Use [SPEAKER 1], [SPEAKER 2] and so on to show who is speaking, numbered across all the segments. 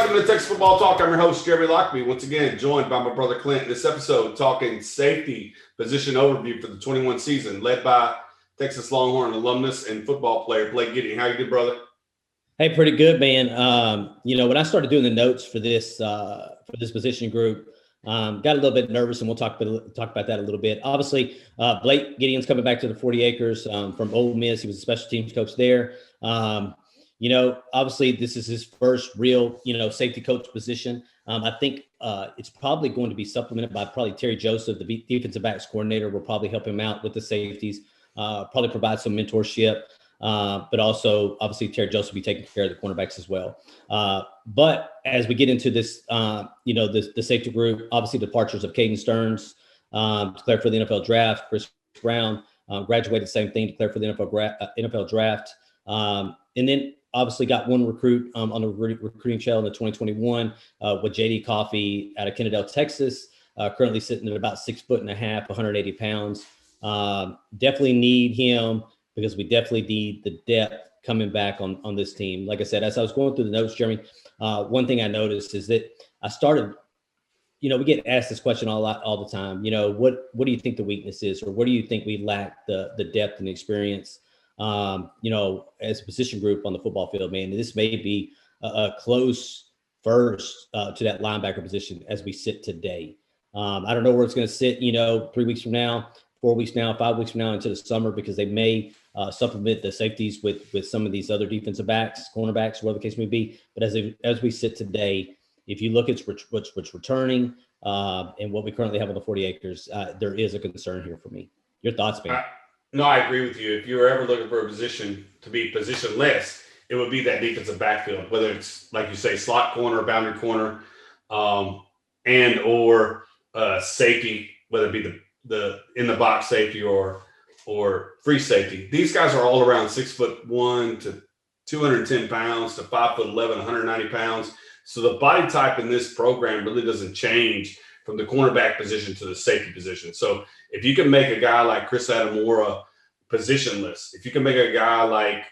[SPEAKER 1] welcome to Texas Football Talk. I'm your host, Jeremy Lockby, once again joined by my brother Clint. This episode talking safety position overview for the 21 season, led by Texas Longhorn alumnus and football player Blake Gideon. How you doing, brother?
[SPEAKER 2] Hey, pretty good, man. When I started doing the notes for this position group, got a little bit nervous, and we'll talk about that a little bit. Obviously, Blake Gideon's coming back to the 40 acres from Ole Miss. He was a special teams coach there. Obviously this is his first real, safety coach position. I think it's probably going to be supplemented by probably Terry Joseph, the defensive backs coordinator, will probably help him out with the safeties, probably provide some mentorship. But also, obviously, Terry Joseph will be taking care of the cornerbacks as well. But as we get into this, the safety group, obviously departures of Caden Stearns, declared for the NFL draft. Chris Brown graduated, same thing, declared for the NFL draft. And then obviously got one recruit on the recruiting trail in the 2021 with JD Coffey out of Kennedale, Texas, currently sitting at about 6'1.5", 180 pounds. Definitely need him, because we definitely need the depth coming back on this team. Like I said, as I was going through the notes, Jeremy, one thing I noticed is that I started, we get asked this question all the time. What do you think the weakness is, or what do you think we lack the depth and experience, as a position group on the football field, man? This may be a close first to that linebacker position as we sit today. I don't know where it's going to sit, 3 weeks from now, 4 weeks from now, 5 weeks from now into the summer, because they may supplement the safeties with some of these other defensive backs, cornerbacks, whatever the case may be. But as we sit today, if you look at what's returning and what we currently have on the 40 acres, there is a concern here for me. Your thoughts, man?
[SPEAKER 1] No, I agree with you. If you were ever looking for a position to be positionless, it would be that defensive backfield, whether it's, like you say, slot corner, boundary corner, and or safety, whether it be the in the box safety or free safety. These guys are all around 6'1" to 210 pounds to 5'11", 190 pounds. So the body type in this program really doesn't change from the cornerback position to the safety position. So if you can make a guy like Chris Adamora positionless, if you can make a guy like,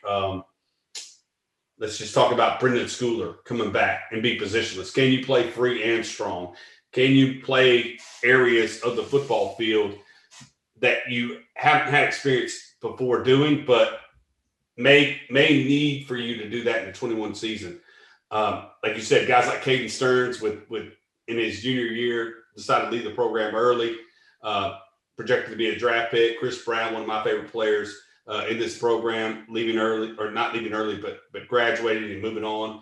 [SPEAKER 1] let's just talk about Brendan Schooler coming back and be positionless. Can you play free and strong? Can you play areas of the football field that you haven't had experience before doing, but may need for you to do that in the 21 season? Like you said, guys like Caden Stearns with in his junior year decided to leave the program early, projected to be a draft pick. Chris Brown, one of my favorite players in this program, leaving early, or not leaving early, but graduating and moving on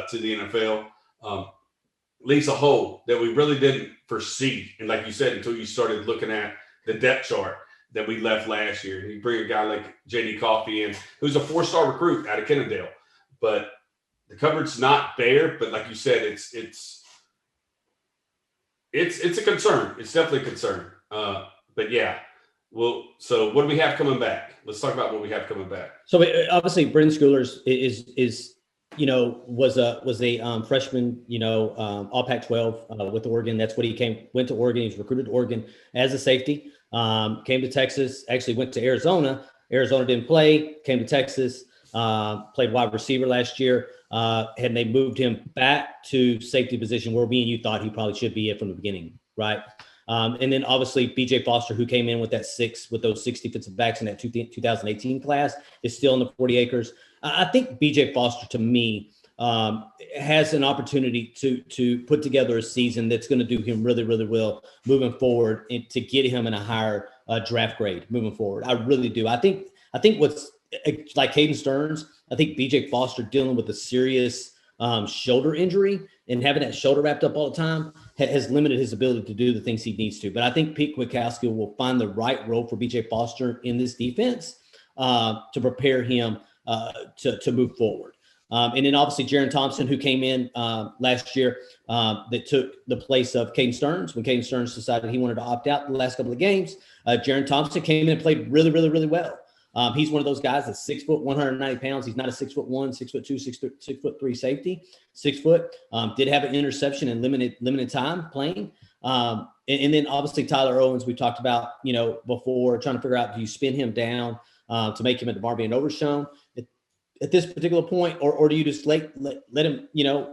[SPEAKER 1] to the NFL. Leaves a hole that we really didn't foresee. And like you said, until you started looking at the depth chart that we left last year. And you bring a guy like JD Coffey in, who's a 4-star recruit out of Kennedale. But the cupboard's not there. But like you said, it's a concern. It's definitely a concern. But yeah. So what do we have coming back? Let's talk about what we have coming back.
[SPEAKER 2] So obviously Brendan Schooler is was a freshman, all Pac-12 with Oregon. That's what he went to Oregon. He was recruited to Oregon as a safety, came to Texas, actually went to Arizona. Arizona didn't play, came to Texas, played wide receiver last year. And they moved him back to safety position where me and you thought he probably should be at from the beginning. Right. And then obviously BJ Foster, who came in with those 6 defensive backs in that 2018 class, is still in the 40 acres. I think BJ Foster, to me, has an opportunity to put together a season that's going to do him really, really well moving forward, and to get him in a higher draft grade moving forward. I really do. I think what's like Caden Stearns, I think BJ Foster dealing with a serious shoulder injury and having that shoulder wrapped up all the time has limited his ability to do the things he needs to. But I think Pete Kwiatkowski will find the right role for BJ Foster in this defense to prepare him to move forward. And then obviously Jaron Thompson, who came in last year, that took the place of Caden Stearns. When Caden Stearns decided he wanted to opt out in the last couple of games, Jaron Thompson came in and played really, really, really well. He's one of those guys that's 6 foot, 190 pounds. He's not a 6'1", 6'2", 6'3" safety. 6 foot. Did have an interception in limited time playing. And then obviously Tyler Owens, we talked about, before, trying to figure out, do you spin him down to make him a DeMarvion Overshown? at this particular point, or do you just let him,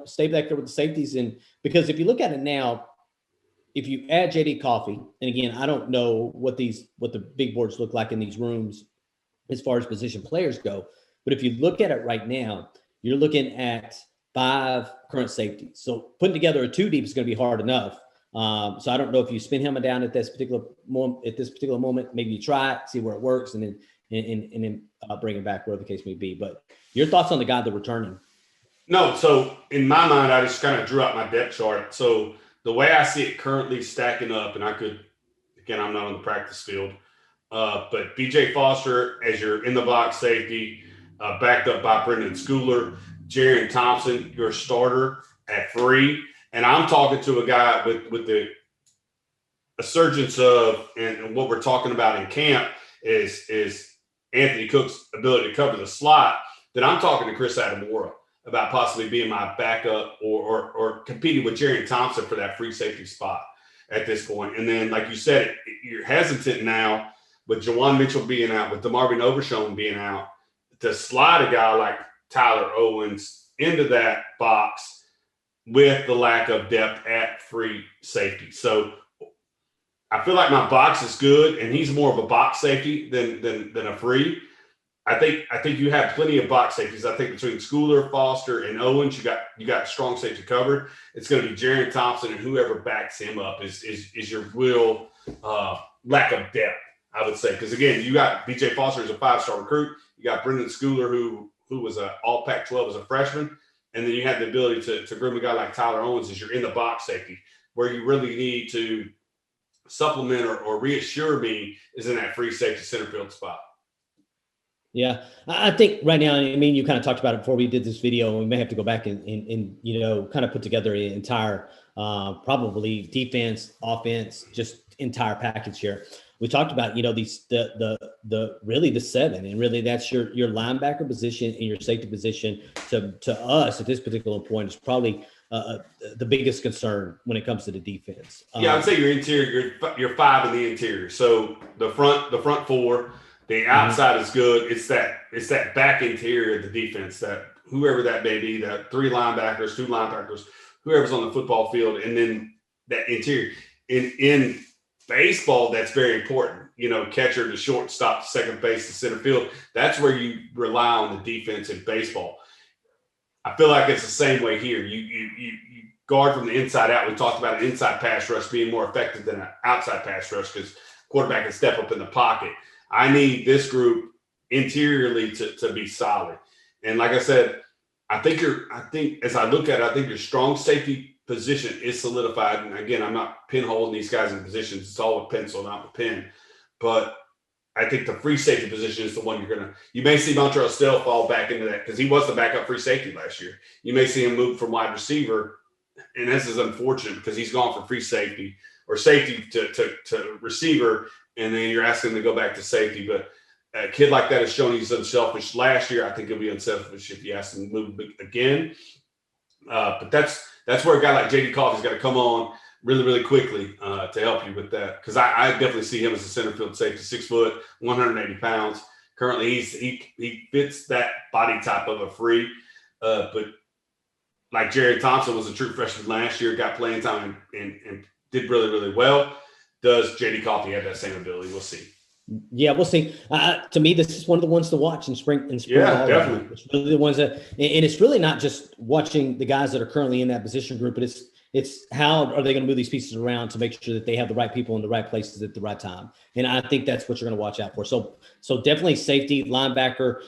[SPEAKER 2] stay back there with the safeties? And because if you look at it now, if you add JD Coffee, and again, I don't know what the big boards look like in these rooms as far as position players go, but if you look at it right now, you're looking at 5 current safeties. So putting together a 2 deep is going to be hard enough. So I don't know if you spin him down at this particular moment. Maybe you try it, see where it works, and then bring it back, wherever the case may be. But your thoughts on the guy that's returning?
[SPEAKER 1] No, so in my mind, I just kind of drew out my depth chart. So the way I see it currently stacking up, and again, I'm not on the practice field, but BJ Foster as your in the box safety, backed up by Brendan Schooler, Jaron Thompson, your starter at 3. And I'm talking to a guy with the resurgence of, and what we're talking about in camp is Anthony Cook's ability to cover the slot. That I'm talking to Chris Adamora about possibly being my backup or competing with Jaron Thompson for that free safety spot at this point. And then, like you said, you're hesitant now with Jawan Mitchell being out, with DeMarvin Overshown being out, to slide a guy like Tyler Owens into that box with the lack of depth at free safety. So I feel like my box is good, and he's more of a box safety than a free. I think you have plenty of box safeties. I think between Schooler, Foster, and Owens, you got strong safety covered. It's going to be Jaron Thompson, and whoever backs him up is your real lack of depth, I would say. Because again, you got BJ Foster as a 5-star recruit. You got Brendan Schooler, who was an All Pac-12 as a freshman, and then you have the ability to groom a guy like Tyler Owens as your in the box safety, where you really need to supplement or reassure me is in that free safety center field spot.
[SPEAKER 2] Yeah, I think right now, I mean, you kind of talked about it before we did this video, and we may have to go back and kind of put together an entire probably defense, offense, just entire package here. We talked about, these really the 7, and really that's your linebacker position and your safety position to us at this particular point is probably the biggest concern when it comes to the defense.
[SPEAKER 1] Yeah, I'd say your interior, your 5 in the interior. So the front 4. The outside is good. It's that back interior of the defense, that whoever that may be, that 3 linebackers, 2 linebackers, whoever's on the football field, and then that interior. In baseball, that's very important. Catcher to shortstop, to second base, to center field. That's where you rely on the defense in baseball. I feel like it's the same way here. You guard from the inside out. We talked about an inside pass rush being more effective than an outside pass rush because quarterback can step up in the pocket. I need this group interiorly to be solid. And like I said, I think as I look at it, I think your strong safety position is solidified. And again, I'm not pinholing these guys in positions. It's all with pencil, not with pen. But I think the free safety position is the one you may see Montrell Stell fall back into that because he was the backup free safety last year. You may see him move from wide receiver. And this is unfortunate because he's gone from free safety or safety to receiver. And then you're asking him to go back to safety. But a kid like that has shown he's unselfish. Last year, I think he'll be unselfish if you ask him to move again. But that's where a guy like JD Coffey's got to come on really, really quickly to help you with that. Because I definitely see him as a center field safety, 6 foot, 180 pounds. Currently, he fits that body type of a free. But like Jaron Thompson was a true freshman last year, got playing time and did really, really well. Does JD Coffey have that same ability? We'll see.
[SPEAKER 2] Yeah, we'll see. To me, this is one of the ones to watch in spring.
[SPEAKER 1] Yeah, definitely.
[SPEAKER 2] It's really the ones that, and it's really not just watching the guys that are currently in that position group, but it's how are they going to move these pieces around to make sure that they have the right people in the right places at the right time. And I think that's what you're going to watch out for. So definitely safety, linebacker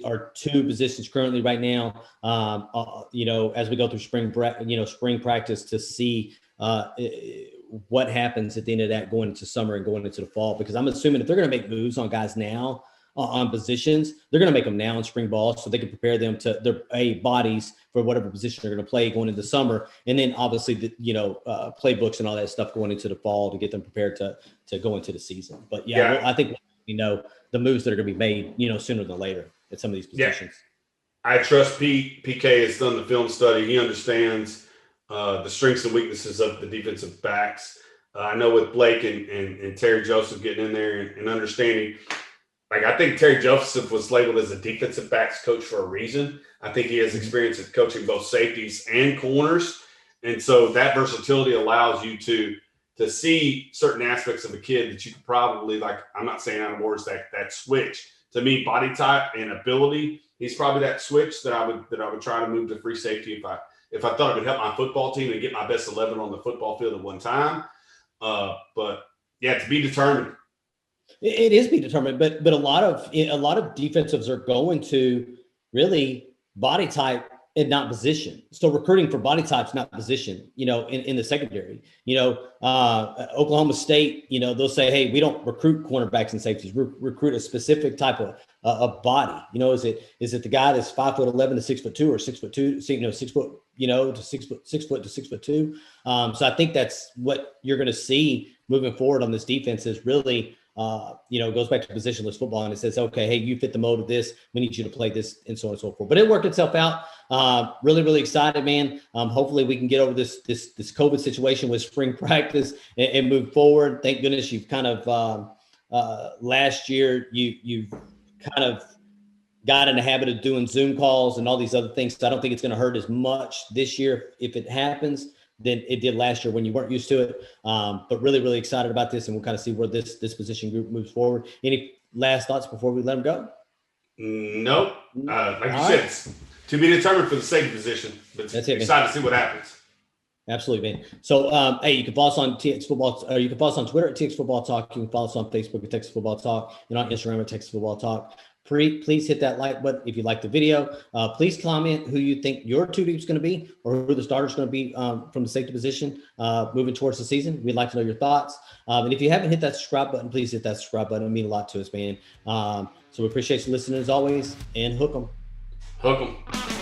[SPEAKER 2] are 2 positions currently right now. As we go through spring practice to see what happens at the end of that going into summer and going into the fall, because I'm assuming if they're going to make moves on guys now on positions, they're going to make them now in spring ball so they can prepare them to their bodies for whatever position they're going to play going into summer. And then obviously playbooks and all that stuff going into the fall to get them prepared to go into the season. But yeah. I think the moves that are going to be made, sooner than later at some of these positions.
[SPEAKER 1] Yeah. I trust PK has done the film study. He understands the strengths and weaknesses of the defensive backs. I know with Blake and Terry Joseph getting in there and understanding, like I think Terry Joseph was labeled as a defensive backs coach for a reason. I think he has experience at coaching both safeties and corners. And so that versatility allows you to see certain aspects of a kid that you could probably, like, I'm not saying out of words, that switch. To me, body type and ability, he's probably that switch that I would try to move to free safety if I thought it would help my football team and get my best 11 on the football field at one time. But yeah, to be determined.
[SPEAKER 2] It is be determined, but a lot of defensives are going to really body type and not position. So recruiting for body types, not position, in the secondary, Oklahoma State, they'll say, hey, we don't recruit cornerbacks and safeties. We recruit a specific type of body. Is it the guy that's 5'11" to 6'2" or 6'2", 6 foot, to 6 foot to 6'2". So I think that's what you're going to see moving forward on this defense is really, goes back to positionless football, and it says, okay, hey, you fit the mold of this. We need you to play this, and so on and so forth. But it worked itself out. Really, really excited, man. Hopefully we can get over this COVID situation with spring practice and move forward. Thank goodness you've kind of last year you've kind of got in the habit of doing Zoom calls and all these other things. So I don't think it's going to hurt as much this year if it happens than it did last year when you weren't used to it. But really, really excited about this, and we'll kind of see where this position group moves forward. Any last thoughts before we let them go?
[SPEAKER 1] Nope. Like you said, it's to be determined for the safety position, but that's it, excited to see what happens.
[SPEAKER 2] Absolutely, man. So, hey, you can follow us on TX Football, or you can follow us on Twitter at TX Football Talk. You can follow us on Facebook at Texas Football Talk, and on Instagram at Texas Football Talk. Please hit that like button if you like the video. Please comment who you think your two deep is going to be, or who the starter is going to be from the safety position moving towards the season. We'd like to know your thoughts. And if you haven't hit that subscribe button, please hit that subscribe button. It means a lot to us, man. So we appreciate you listening as always, and hook 'em.
[SPEAKER 1] Hook 'em.